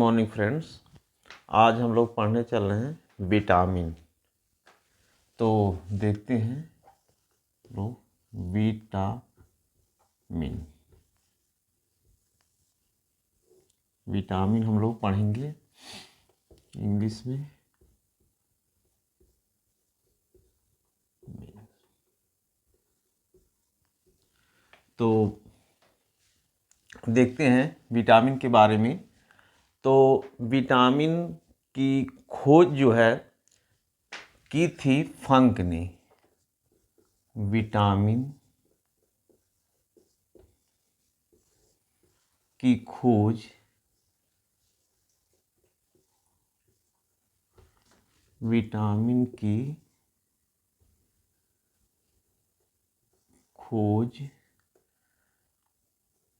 Morning friends. आज हम लोग पढ़ने चल रहे हैं विटामिन। तो देखते हैं लोग विटामिन हम लोग पढ़ेंगे इंग्लिश में। तो देखते हैं विटामिन के बारे में। तो विटामिन की खोज जो है की थी फंक ने। विटामिन की खोज विटामिन की खोज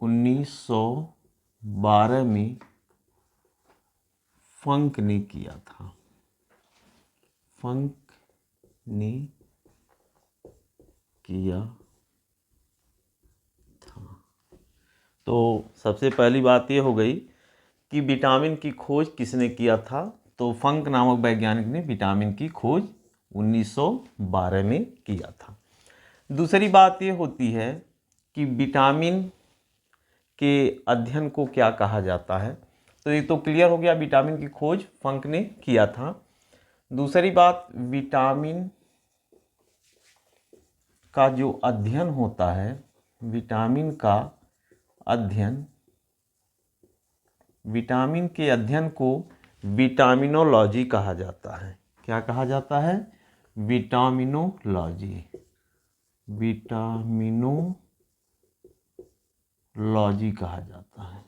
1912 में फंक ने किया था। फंक ने किया था। तो सबसे पहली बात ये हो गई कि विटामिन की खोज किसने किया था। तो फंक नामक वैज्ञानिक ने विटामिन की खोज 1912 में किया था। दूसरी बात ये होती है कि विटामिन के अध्ययन को क्या कहा जाता है। तो ये तो क्लियर हो गया, विटामिन की खोज फंक ने किया था। दूसरी बात, विटामिन का जो अध्ययन होता है, विटामिन का अध्ययन, विटामिन के अध्ययन को विटामिनोलॉजी कहा जाता है। क्या कहा जाता है? विटामिनोलॉजी। विटामिनोलॉजी कहा जाता है।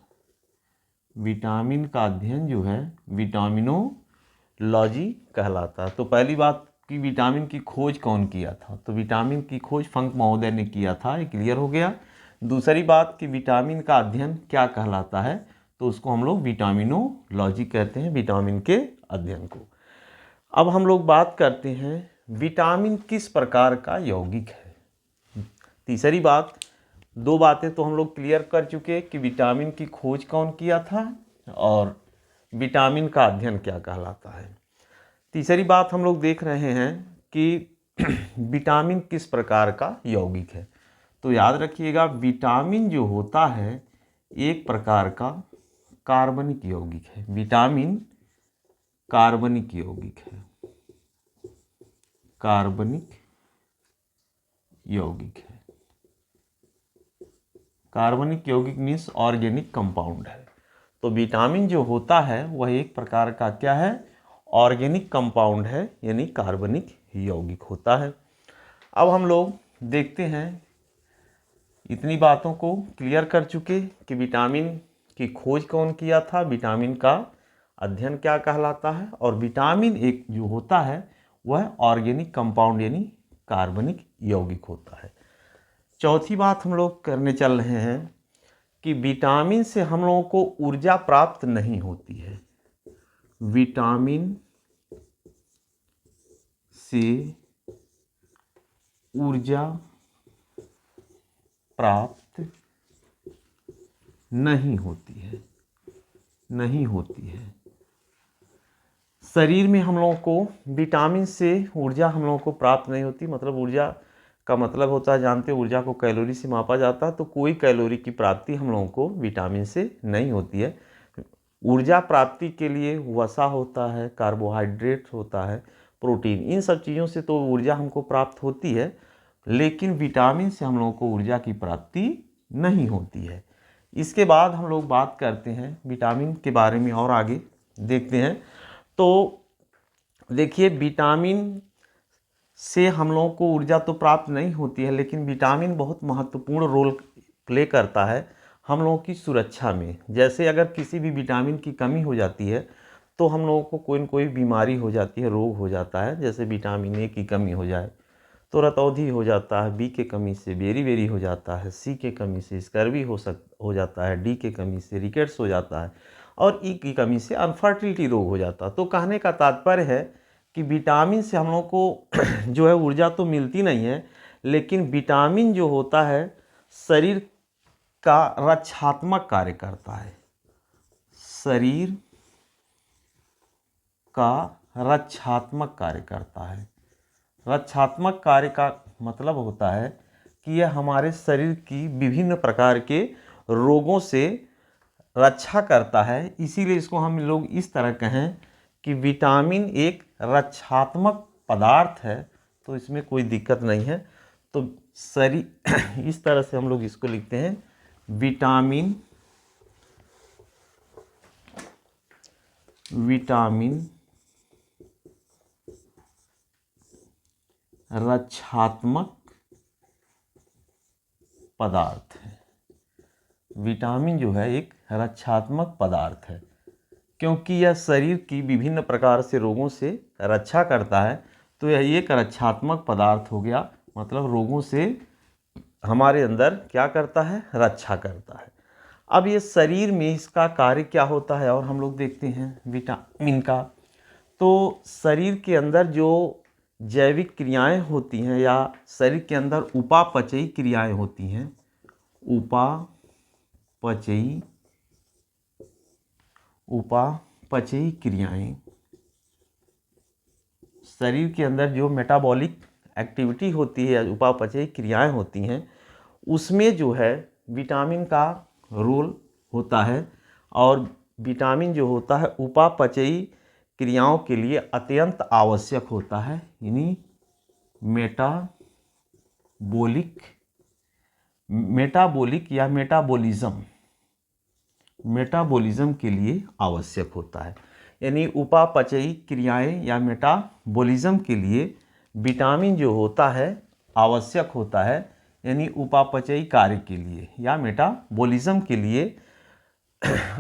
विटामिन का अध्ययन जो है विटामिनोलॉजी कहलाता है। तो पहली बात कि विटामिन की खोज कौन किया था, तो विटामिन की खोज फंक महोदय ने किया था, ये क्लियर हो गया। दूसरी बात कि विटामिन का अध्ययन क्या कहलाता है, तो उसको हम लोग विटामिनोलॉजी कहते हैं, विटामिन के अध्ययन को। अब हम लोग बात करते हैं विटामिन किस प्रकार का यौगिक है। तीसरी बात, दो बातें तो हम लोग क्लियर कर चुके कि विटामिन की खोज कौन किया था और विटामिन का अध्ययन क्या कहलाता है। तीसरी बात हम लोग देख रहे हैं कि विटामिन किस प्रकार का यौगिक है। तो याद रखिएगा, विटामिन जो होता है एक प्रकार का कार्बनिक यौगिक है। विटामिन कार्बनिक यौगिक है। कार्बनिक यौगिक है। कार्बनिक यौगिक मीन्स ऑर्गेनिक कंपाउंड है। तो विटामिन जो होता है वह एक प्रकार का क्या है? ऑर्गेनिक कंपाउंड है, यानी कार्बनिक यौगिक होता है। अब हम लोग देखते हैं, इतनी बातों को क्लियर कर चुके कि विटामिन की खोज कौन किया था, विटामिन का अध्ययन क्या कहलाता है, और विटामिन एक जो होता है वह ऑर्गेनिक कंपाउंड यानी कार्बनिक यौगिक होता है। चौथी बात हम लोग करने चल रहे हैं कि विटामिन से हम लोगों को ऊर्जा प्राप्त नहीं होती है। विटामिन से ऊर्जा प्राप्त नहीं होती है। शरीर में हम लोगों को विटामिन से ऊर्जा हम लोगों को प्राप्त नहीं होती। मतलब ऊर्जा का मतलब होता है, जानते हैं, ऊर्जा को कैलोरी से मापा जाता है। तो कोई कैलोरी की प्राप्ति हम लोगों को विटामिन से नहीं होती है। ऊर्जा प्राप्ति के लिए वसा होता है, कार्बोहाइड्रेट होता है, प्रोटीन, इन सब चीज़ों से तो ऊर्जा हमको प्राप्त होती है, लेकिन विटामिन से हम लोगों को ऊर्जा की प्राप्ति नहीं होती है। इसके बाद हम लोग बात करते हैं विटामिन के बारे में और आगे देखते हैं। तो देखिए, विटामिन से हम लोगों को ऊर्जा तो प्राप्त नहीं होती है, लेकिन विटामिन बहुत महत्वपूर्ण रोल प्ले करता है हम लोगों की सुरक्षा में। जैसे अगर किसी भी विटामिन की कमी हो जाती है तो हम लोगों को कोई न कोई बीमारी हो जाती है, रोग हो जाता है। जैसे विटामिन ए की कमी हो जाए तो रतौंधी हो जाता है, बी के कमी से बेरी हो जाता है, सी के कमी से स्कर्वी हो जाता है, डी के कमी से रिकेट्स हो जाता है, और ई की कमी से अनफर्टिलिटी रोग हो जाता है। तो कहने का तात्पर्य है कि विटामिन से हम लोग को जो है ऊर्जा तो मिलती नहीं है, लेकिन विटामिन जो होता है शरीर का रक्षात्मक कार्य करता है। शरीर का रक्षात्मक कार्य करता है। रक्षात्मक कार्य का मतलब होता है कि यह हमारे शरीर की विभिन्न प्रकार के रोगों से रक्षा करता है। इसीलिए इसको हम लोग इस तरह कहें कि विटामिन एक रक्षात्मक पदार्थ है, तो इसमें कोई दिक्कत नहीं है। तो शरीर इस तरह से हम लोग इसको लिखते हैं, विटामिन रक्षात्मक पदार्थ है। विटामिन जो है एक रक्षात्मक पदार्थ है, क्योंकि यह शरीर की विभिन्न प्रकार से रोगों से रक्षा करता है। तो यह एक रक्षात्मक पदार्थ हो गया, मतलब रोगों से हमारे अंदर क्या करता है, रक्षा करता है। अब ये शरीर में इसका कार्य क्या होता है और हम लोग देखते हैं विटामिन का। तो शरीर के अंदर जो जैविक क्रियाएं होती हैं या शरीर के अंदर उपापचयी क्रियाएं होती हैं, उपापचयी क्रियाएं, शरीर के अंदर जो मेटाबॉलिक एक्टिविटी होती है या उपापचयी क्रियाएं होती हैं, उसमें जो है विटामिन का रोल होता है। और विटामिन जो होता है उपापचयी क्रियाओं के लिए अत्यंत आवश्यक होता है, यानी मेटाबॉलिक या मेटाबॉलिज्म के लिए आवश्यक होता है। यानी उपापचयी क्रियाएं या मेटाबॉलिज्म के लिए विटामिन जो होता है आवश्यक होता है, यानी उपापचयी कार्य के लिए या मेटाबॉलिज्म के लिए।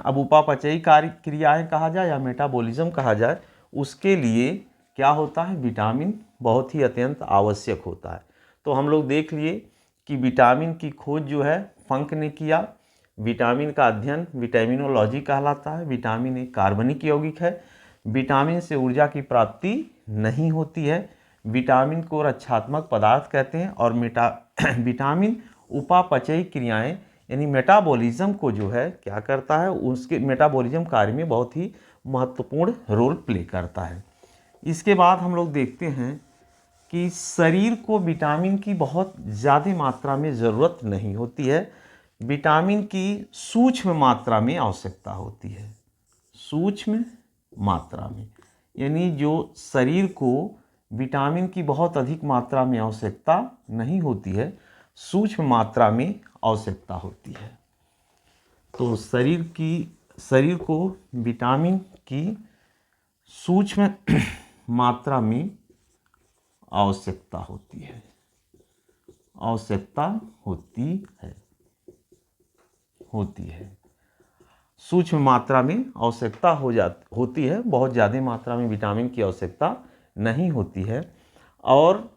अब उपापचयी कार्य क्रियाएं कहा जाए या मेटाबॉलिज्म कहा जाए, उसके लिए क्या होता है, विटामिन बहुत ही अत्यंत आवश्यक होता है। तो हम लोग देख लिए कि विटामिन की खोज जो है फंक ने किया। विटामिन का अध्ययन विटामिनोलॉजी कहलाता है। विटामिन एक कार्बनिक यौगिक है। विटामिन से ऊर्जा की प्राप्ति नहीं होती है। विटामिन को रक्षात्मक पदार्थ कहते हैं। और विटामिन उपापचयी क्रियाएं यानी मेटाबॉलिज्म को जो है क्या करता है, उसके मेटाबॉलिज्म कार्य में बहुत ही महत्वपूर्ण रोल प्ले करता है। इसके बाद हम लोग देखते हैं कि शरीर को विटामिन की बहुत ज़्यादा मात्रा में ज़रूरत नहीं होती है। विटामिन की सूक्ष्म मात्रा में आवश्यकता होती है, सूक्ष्म मात्रा में, यानी जो शरीर को विटामिन की बहुत अधिक मात्रा में आवश्यकता नहीं होती है, सूक्ष्म मात्रा में आवश्यकता होती है। तो शरीर को विटामिन की सूक्ष्म मात्रा में आवश्यकता होती है, सूक्ष्म मात्रा में आवश्यकता होती है। बहुत ज़्यादा मात्रा में विटामिन की आवश्यकता नहीं होती है। और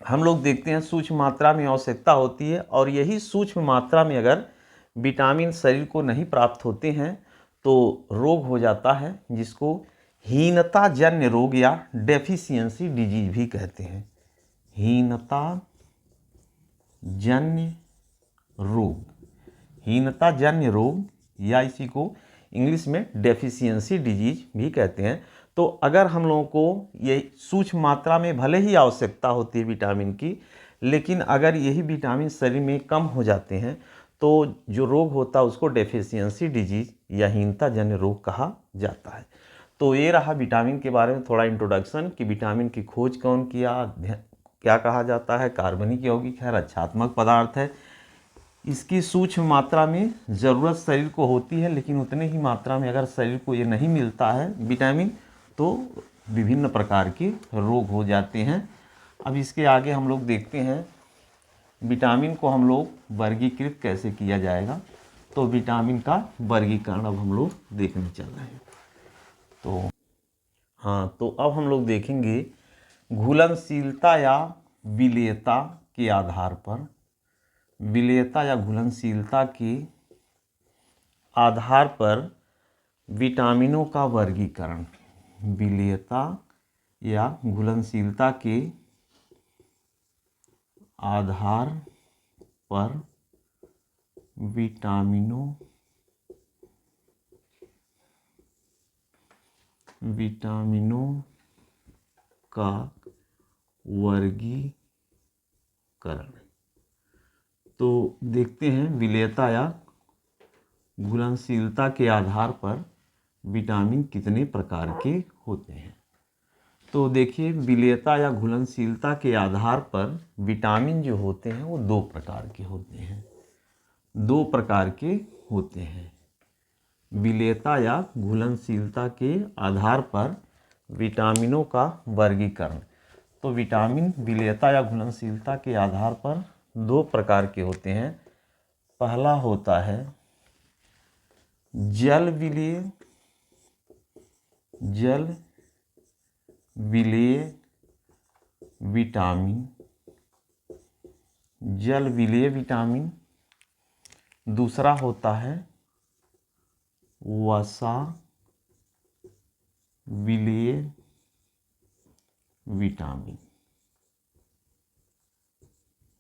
हम लोग देखते हैं सूक्ष्म मात्रा में आवश्यकता होती है, और यही सूक्ष्म मात्रा में अगर विटामिन शरीर को नहीं प्राप्त होते हैं तो रोग हो जाता है, जिसको हीनता जन्य रोग या डेफिशिएंसी डिजीज भी कहते हैं। हीनता जन्य रोग या इसी को इंग्लिश में डेफिशिएंसी डिजीज भी कहते हैं। तो अगर हम लोगों को ये सूक्ष्म मात्रा में भले ही आवश्यकता होती है विटामिन की, लेकिन अगर यही विटामिन शरीर में कम हो जाते हैं तो जो रोग होता है उसको डेफिशिएंसी डिजीज या हीनता जन्य रोग कहा जाता है। तो ये रहा विटामिन के बारे में थोड़ा इंट्रोडक्शन कि विटामिन की खोज कौन किया, क्या कहा जाता है, कार्बनिक यौगिक है, रक्षात्मक पदार्थ है। इसकी सूक्ष्म मात्रा में ज़रूरत शरीर को होती है, लेकिन उतने ही मात्रा में अगर शरीर को ये नहीं मिलता है विटामिन तो विभिन्न प्रकार के रोग हो जाते हैं। अब इसके आगे हम लोग देखते हैं विटामिन को हम लोग वर्गीकृत कैसे किया जाएगा। तो विटामिन का वर्गीकरण अब हम लोग देखने चल रहे हैं। तो अब हम लोग देखेंगे घुलनशीलता या विलेयता के आधार पर, विलेयता या घुलनशीलता के आधार पर विटामिनों का वर्गीकरण। विलेयता या घुलनशीलता के आधार पर विटामिनों विटामिनों का वर्गीकरण। तो देखते हैं विलेयता या घुलनशीलता के आधार पर विटामिन कितने प्रकार के होते हैं। तो देखिए विलेयता या घुलनशीलता के आधार पर विटामिन जो होते हैं वो दो प्रकार के होते हैं। दो प्रकार के होते हैं। विलेयता या घुलनशीलता के आधार पर विटामिनों का वर्गीकरण। तो विटामिन विलेयता या घुलनशीलता के आधार पर दो प्रकार के होते हैं। पहला होता है जल विलेय विटामिन। जल विलेय विटामिन। दूसरा होता है वसा विलेय विटामिन।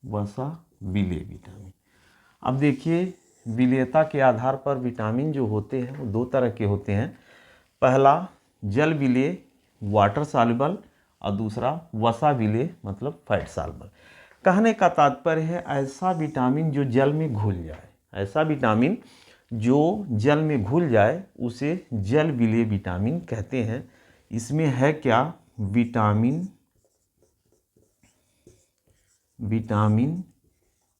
वसा विलेय विटामिन। अब देखिए विलेयता के आधार पर विटामिन जो होते हैं वो दो तरह के होते हैं। पहला जल विलेय वाटर सॉल्युबल और दूसरा वसा विलेय मतलब फैट सॉल्युबल। कहने का तात्पर्य है ऐसा विटामिन जो जल में घुल जाए, ऐसा विटामिन जो जल में घुल जाए उसे जल विलेय विटामिन कहते हैं। इसमें है क्या, विटामिन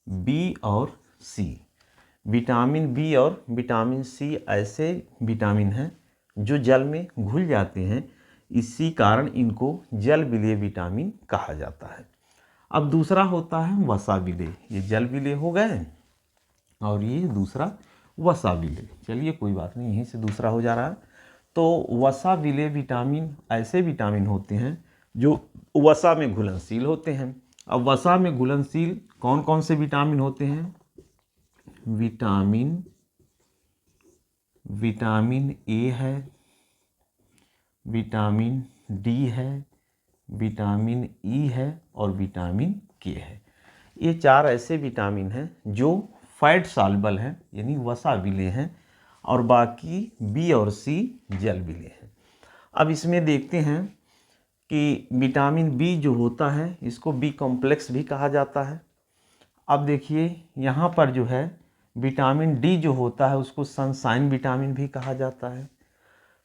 बी और सी। विटामिन बी और विटामिन सी ऐसे विटामिन हैं जो जल में घुल जाते हैं, इसी कारण इनको जल विलेय विटामिन कहा जाता है। अब दूसरा होता है वसा विलेय। ये जल विलेय हो गए और ये दूसरा वसा विलेय। चलिए कोई बात नहीं, यहीं से दूसरा हो जा रहा है। तो वसा विलेय विटामिन ऐसे विटामिन होते हैं जो वसा में घुलनशील होते हैं। अब वसा में घुलनशील कौन कौन से विटामिन होते हैं? विटामिन ए है, विटामिन डी है, विटामिन ई है और विटामिन के है। ये चार ऐसे विटामिन हैं जो फैट सॉल्युबल हैं यानी वसा विलेय हैं, और बाकी बी और सी जल विलेय हैं। अब इसमें देखते हैं कि विटामिन बी जो होता है इसको बी कॉम्प्लेक्स भी कहा जाता है। अब देखिए यहाँ पर जो है विटामिन डी जो होता है उसको सनशाइन विटामिन भी कहा जाता है।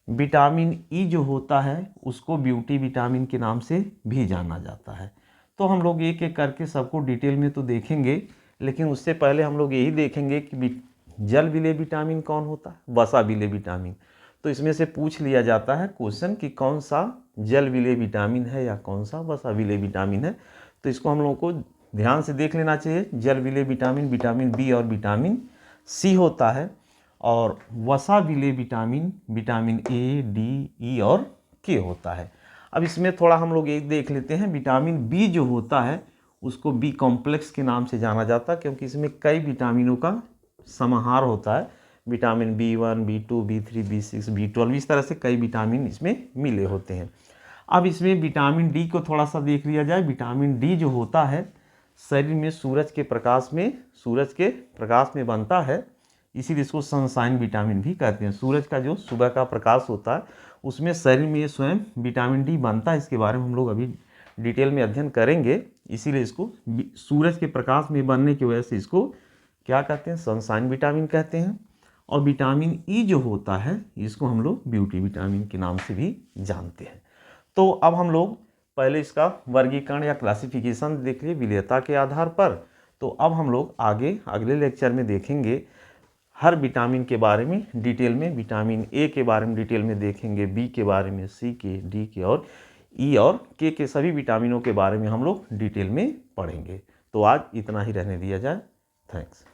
विटामिन ई जो होता है उसको ब्यूटी विटामिन के नाम से भी जाना जाता है। तो हम लोग एक एक करके सबको डिटेल में तो देखेंगे, लेकिन उससे पहले हम लोग यही देखेंगे कि जल विलेय विटामिन कौन होता है, वसा विलेय विटामिन। तो इसमें से पूछ लिया जाता है क्वेश्चन कि कौन सा जल विलेय विटामिन है या कौन सा वसा विलेय विटामिन है। तो इसको हम लोगों को ध्यान से देख लेना चाहिए। जल विलेय विटामिन विटामिन बी और विटामिन सी होता है, और वसा विलेय विटामिन विटामिन ए, डी, ई और के होता है। अब इसमें थोड़ा हम लोग एक देख लेते हैं। विटामिन बी जो होता है उसको बी कॉम्प्लेक्स के नाम से जाना जाता है, क्योंकि इसमें कई विटामिनों का समाहार होता है। Vitamin B1, B2, B3, B6, B12 इस तरह से कई विटामिन इसमें मिले होते हैं। अब इसमें विटामिन डी को थोड़ा सा देख लिया जाए। विटामिन डी जो होता है शरीर में सूरज के प्रकाश में बनता है, इसीलिए इसको सनशाइन विटामिन भी कहते हैं। सूरज का जो सुबह का प्रकाश होता है उसमें शरीर में स्वयं विटामिन डी बनता है। इसके बारे में हम लोग अभी डिटेल में अध्ययन करेंगे, इसीलिए इसको सूरज के प्रकाश में बनने की वजह से इसको क्या कहते हैं, सनशाइन विटामिन कहते हैं। और विटामिन ई जो होता है इसको हम लोग ब्यूटी विटामिन के नाम से भी जानते हैं। तो अब हम लोग पहले इसका वर्गीकरण या क्लासिफिकेशन देख लिए विलेयता के आधार पर। तो अब हम लोग आगे अगले लेक्चर में देखेंगे हर विटामिन के बारे में डिटेल में। विटामिन ए के बारे में डिटेल में देखेंगे, बी के बारे में, सी के, डी के और ई और के सभी विटामिनों के बारे में हम लोग डिटेल में पढ़ेंगे। तो आज इतना ही रहने दिया जाए। थैंक्स।